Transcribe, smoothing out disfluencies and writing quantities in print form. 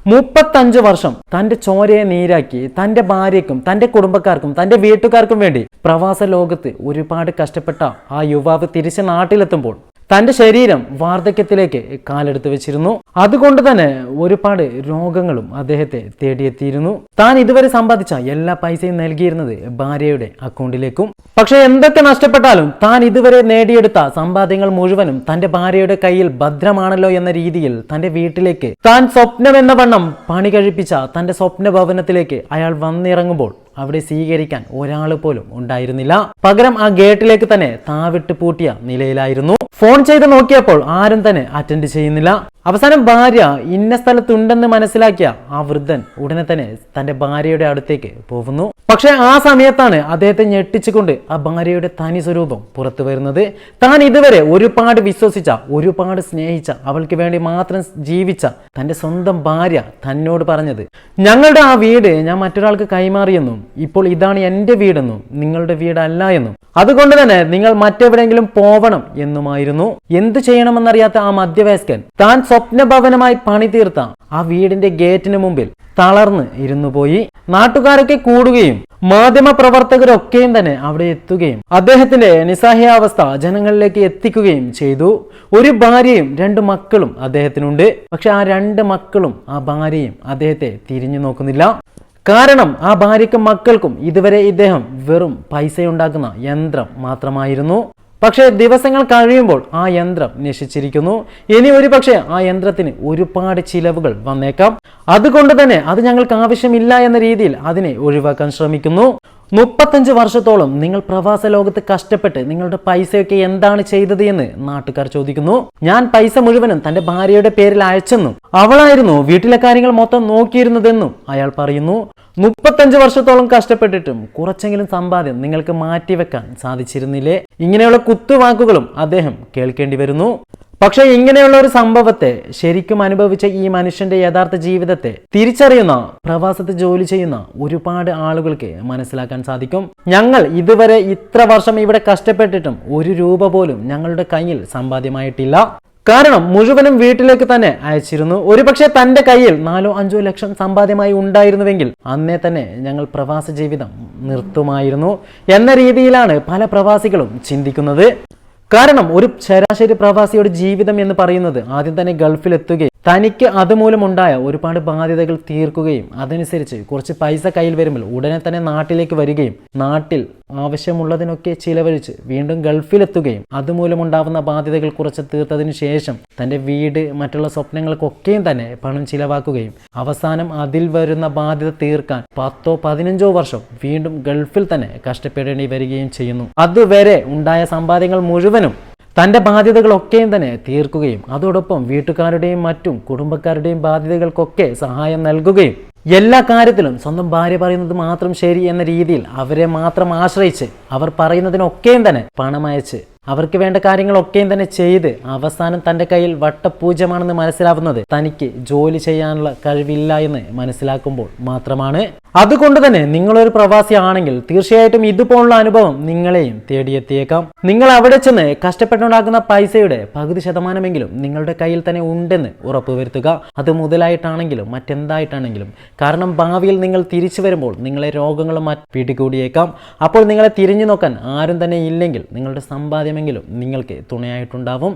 35 വർഷം തന്റെ ചോരയെ നീരാക്കി തന്റെ ഭാര്യയ്ക്കും തന്റെ കുടുംബക്കാർക്കും തന്റെ വീട്ടുകാർക്കും വേണ്ടി പ്രവാസ ലോകത്ത് ഒരുപാട് കഷ്ടപ്പെട്ട ആ യുവാവ് തിരിച്ച് നാട്ടിലെത്തുമ്പോൾ തന്റെ ശരീരം വാർദ്ധക്യത്തിലേക്ക് കാലെടുത്ത് വെച്ചിരുന്നു. അതുകൊണ്ട് തന്നെ ഒരുപാട് രോഗങ്ങളും അദ്ദേഹത്തെ തേടിയെത്തിയിരുന്നു. താൻ ഇതുവരെ സമ്പാദിച്ച എല്ലാ പൈസയും നൽകിയിരുന്നത് ഭാര്യയുടെ അക്കൗണ്ടിലേക്കും. പക്ഷെ എന്തൊക്കെ നഷ്ടപ്പെട്ടാലും താൻ ഇതുവരെ നേടിയെടുത്ത സമ്പാദ്യങ്ങൾ മുഴുവനും തന്റെ ഭാര്യയുടെ കയ്യിൽ ഭദ്രമാണല്ലോ എന്ന രീതിയിൽ തന്റെ വീട്ടിലേക്ക് താൻ സ്വപ്നമെന്ന വണ്ണം പണി കഴിപ്പിച്ച തന്റെ സ്വപ്ന ഭവനത്തിലേക്ക് അയാൾ വന്നിറങ്ങുമ്പോൾ അവിടെ സ്വീകരിക്കാൻ ഒരാൾ പോലും ഉണ്ടായിരുന്നില്ല. പകരം ആ ഗേറ്റിലേക്ക് തന്നെ താവിട്ട് പൂട്ടിയ നിലയിലായിരുന്നു. ഫോൺ ചെയ്ത് നോക്കിയപ്പോൾ ആരും തന്നെ അറ്റൻഡ് ചെയ്യുന്നില്ല. അവസാനം ഭാര്യ ഇന്ന സ്ഥലത്തുണ്ടെന്ന് മനസ്സിലാക്കിയ ആ വൃദ്ധൻ ഉടനെ തന്നെ തന്റെ ഭാര്യയുടെ അടുത്തേക്ക് പോകുന്നു. പക്ഷെ ആ സമയത്താണ് അദ്ദേഹത്തെ ഞെട്ടിച്ചുകൊണ്ട് ആ ഭാര്യയുടെ തനി സ്വരൂപം പുറത്തു വരുന്നത്. താൻ ഇതുവരെ ഒരുപാട് വിശ്വസിച്ച, ഒരുപാട് സ്നേഹിച്ച, അവൾക്ക് വേണ്ടി മാത്രം ജീവിച്ച തന്റെ സ്വന്തം ഭാര്യ തന്നോട് പറഞ്ഞത്, ഞങ്ങളുടെ ആ വീട് ഞാൻ മറ്റൊരാൾക്ക് കൈമാറിയെന്നും ഇപ്പോൾ ഇതാണ് എൻ്റെ വീടെന്നും നിങ്ങളുടെ വീടല്ല എന്നും അതുകൊണ്ട് തന്നെ നിങ്ങൾ മറ്റെവിടെയെങ്കിലും പോവണം എന്നുമായിരുന്നു. എന്തു ചെയ്യണമെന്നറിയാത്ത ആ മധ്യവയസ്കൻ താൻ സ്വപ്നഭവനമായി പണി തീർത്ത ആ വീടിന്റെ ഗേറ്റിന് മുമ്പിൽ തളർന്ന് ഇരുന്നു പോയി. നാട്ടുകാരൊക്കെ കൂടുകയും മാധ്യമ പ്രവർത്തകരൊക്കെയും തന്നെ അവിടെ എത്തുകയും അദ്ദേഹത്തിന്റെ നിസ്സഹായാവസ്ഥ ജനങ്ങളിലേക്ക് എത്തിക്കുകയും ചെയ്തു. ഒരു ഭാര്യയും 2 മക്കളും അദ്ദേഹത്തിനുണ്ട്. പക്ഷെ ആ 2 മക്കളും ആ ഭാര്യയും അദ്ദേഹത്തെ തിരിഞ്ഞു നോക്കുന്നില്ല. കാരണം ആ ഭാര്യയ്ക്കും മക്കൾക്കും ഇതുവരെ ഇദ്ദേഹം വെറും പൈസയുണ്ടാക്കുന്ന യന്ത്രം മാത്രമായിരുന്നു. പക്ഷേ ദിവസങ്ങൾ കഴിയുമ്പോൾ ആ യന്ത്രം നശിച്ചിരിക്കുന്നു. ഇനി ഒരുപക്ഷെ ആ യന്ത്രത്തിന് ഒരുപാട് ചിലവുകൾ വന്നേക്കാം. അതുകൊണ്ട് തന്നെ അത് ഞങ്ങൾക്ക് ആവശ്യമില്ല എന്ന രീതിയിൽ അതിനെ ഒഴിവാക്കാൻ ശ്രമിക്കുന്നു. 35 വർഷത്തോളം നിങ്ങൾ പ്രവാസ ലോകത്ത് കഷ്ടപ്പെട്ട് നിങ്ങളുടെ പൈസയൊക്കെ എന്താണ് ചെയ്തത് എന്ന് നാട്ടുകാർ ചോദിക്കുന്നു. ഞാൻ പൈസ മുഴുവനും തന്റെ ഭാര്യയുടെ പേരിൽ അയച്ചെന്നും അവളായിരുന്നു വീട്ടിലെ കാര്യങ്ങൾ മൊത്തം നോക്കിയിരുന്നതെന്നും അയാൾ പറയുന്നു. 35 വർഷത്തോളം കഷ്ടപ്പെട്ടിട്ടും കുറച്ചെങ്കിലും സമ്പാദ്യം നിങ്ങൾക്ക് മാറ്റിവെക്കാൻ സാധിച്ചിരുന്നില്ലേ? ഇങ്ങനെയുള്ള കുത്തുവാക്കുകളും അദ്ദേഹം കേൾക്കേണ്ടി വരുന്നു. പക്ഷെ ഇങ്ങനെയുള്ള ഒരു സംഭവത്തെ ശരിക്കും അനുഭവിച്ച ഈ മനുഷ്യന്റെ യഥാർത്ഥ ജീവിതത്തെ തിരിച്ചറിയുന്ന, പ്രവാസത്ത് ജോലി ചെയ്യുന്ന ഒരുപാട് ആളുകൾക്ക് മനസ്സിലാക്കാൻ സാധിക്കും. ഞങ്ങൾ ഇതുവരെ ഇത്ര വർഷം ഇവിടെ കഷ്ടപ്പെട്ടിട്ടും 1 രൂപ പോലും ഞങ്ങളുടെ കയ്യിൽ സമ്പാദ്യമായിട്ടില്ല. കാരണം മുഴുവനും വീട്ടിലേക്ക് തന്നെ അയച്ചിരുന്നു. ഒരുപക്ഷെ തന്റെ കയ്യിൽ 4-5 ലക്ഷം സമ്പാദ്യമായി ഉണ്ടായിരുന്നുവെങ്കിൽ അന്നേ തന്നെ ഞങ്ങൾ പ്രവാസ ജീവിതം നിർത്തുമായിരുന്നു എന്ന രീതിയിലാണ് പല പ്രവാസികളും ചിന്തിക്കുന്നത്. കാരണം ഒരു ശരാശരി പ്രവാസിയുടെ ജീവിതം എന്ന് പറയുന്നത് ആദ്യം തന്നെ ഗൾഫിലെത്തുകയും തനിക്ക് അതുമൂലമുണ്ടായ ഒരുപാട് ബാധ്യതകൾ തീർക്കുകയും അതനുസരിച്ച് കുറച്ച് പൈസ കയ്യിൽ വരുമ്പോൾ ഉടനെ തന്നെ നാട്ടിലേക്ക് വരികയും നാട്ടിൽ ആവശ്യമുള്ളതിനൊക്കെ ചിലവഴിച്ച് വീണ്ടും ഗൾഫിലെത്തുകയും അതുമൂലമുണ്ടാവുന്ന ബാധ്യതകൾ കുറച്ച് തീർത്തതിനു ശേഷം തൻ്റെ വീട് മറ്റുള്ള സ്വപ്നങ്ങൾക്കൊക്കെയും തന്നെ പണം ചിലവാക്കുകയും അവസാനം അതിൽ വരുന്ന ബാധ്യത തീർക്കാൻ 10-15 വർഷം വീണ്ടും ഗൾഫിൽ തന്നെ കഷ്ടപ്പെടേണ്ടി വരികയും ചെയ്യുന്നു. അതുവരെ ഉണ്ടായ സമ്പാദ്യങ്ങൾ മുഴുവനും തൻ്റെ ബാധ്യതകളൊക്കെയും തന്നെ തീർക്കുകയും അതോടൊപ്പം വീട്ടുകാരുടെയും മറ്റും കുടുംബക്കാരുടെയും ബാധ്യതകൾക്കൊക്കെ സഹായം നൽകുകയും എല്ലാ കാര്യത്തിലും സ്വന്തം ഭാര്യ പറയുന്നത് മാത്രം ശരി എന്ന രീതിയിൽ അവരെ മാത്രം ആശ്രയിച്ച് അവർ പറയുന്നതിനൊക്കെയും തന്നെ പണമയച്ച് അവർക്ക് വേണ്ട കാര്യങ്ങളൊക്കെയും തന്നെ ചെയ്ത് അവസാനം തൻ്റെ കയ്യിൽ വട്ടപൂജ്യമാണെന്ന് മനസ്സിലാവുന്നത് തനിക്ക് ജോലി ചെയ്യാനുള്ള കഴിവില്ല എന്ന് മനസ്സിലാക്കുമ്പോൾ മാത്രമാണ്. അതുകൊണ്ട് തന്നെ നിങ്ങളൊരു പ്രവാസി ആണെങ്കിൽ തീർച്ചയായിട്ടും ഇതുപോലുള്ള അനുഭവം നിങ്ങളെയും തേടിയെത്തിയേക്കാം. നിങ്ങൾ അവിടെ ചെന്ന് കഷ്ടപ്പെട്ടുണ്ടാക്കുന്ന പൈസയുടെ പകുതി ശതമാനമെങ്കിലും നിങ്ങളുടെ കയ്യിൽ തന്നെ ഉണ്ടെന്ന് ഉറപ്പുവരുത്തുക. അത് മുതലായിട്ടാണെങ്കിലും മറ്റെന്തായിട്ടാണെങ്കിലും. കാരണം ഭാവിയിൽ നിങ്ങൾ തിരിച്ചു വരുമ്പോൾ നിങ്ങളെ രോഗങ്ങളും പിടികൂടിയേക്കാം. അപ്പോൾ നിങ്ങളെ തിരിഞ്ഞു നോക്കാൻ ആരും തന്നെ ഇല്ലെങ്കിൽ നിങ്ങളുടെ സമ്പാദ്യമെങ്കിലും നിങ്ങൾക്ക് തുണയായിട്ടുണ്ടാവും.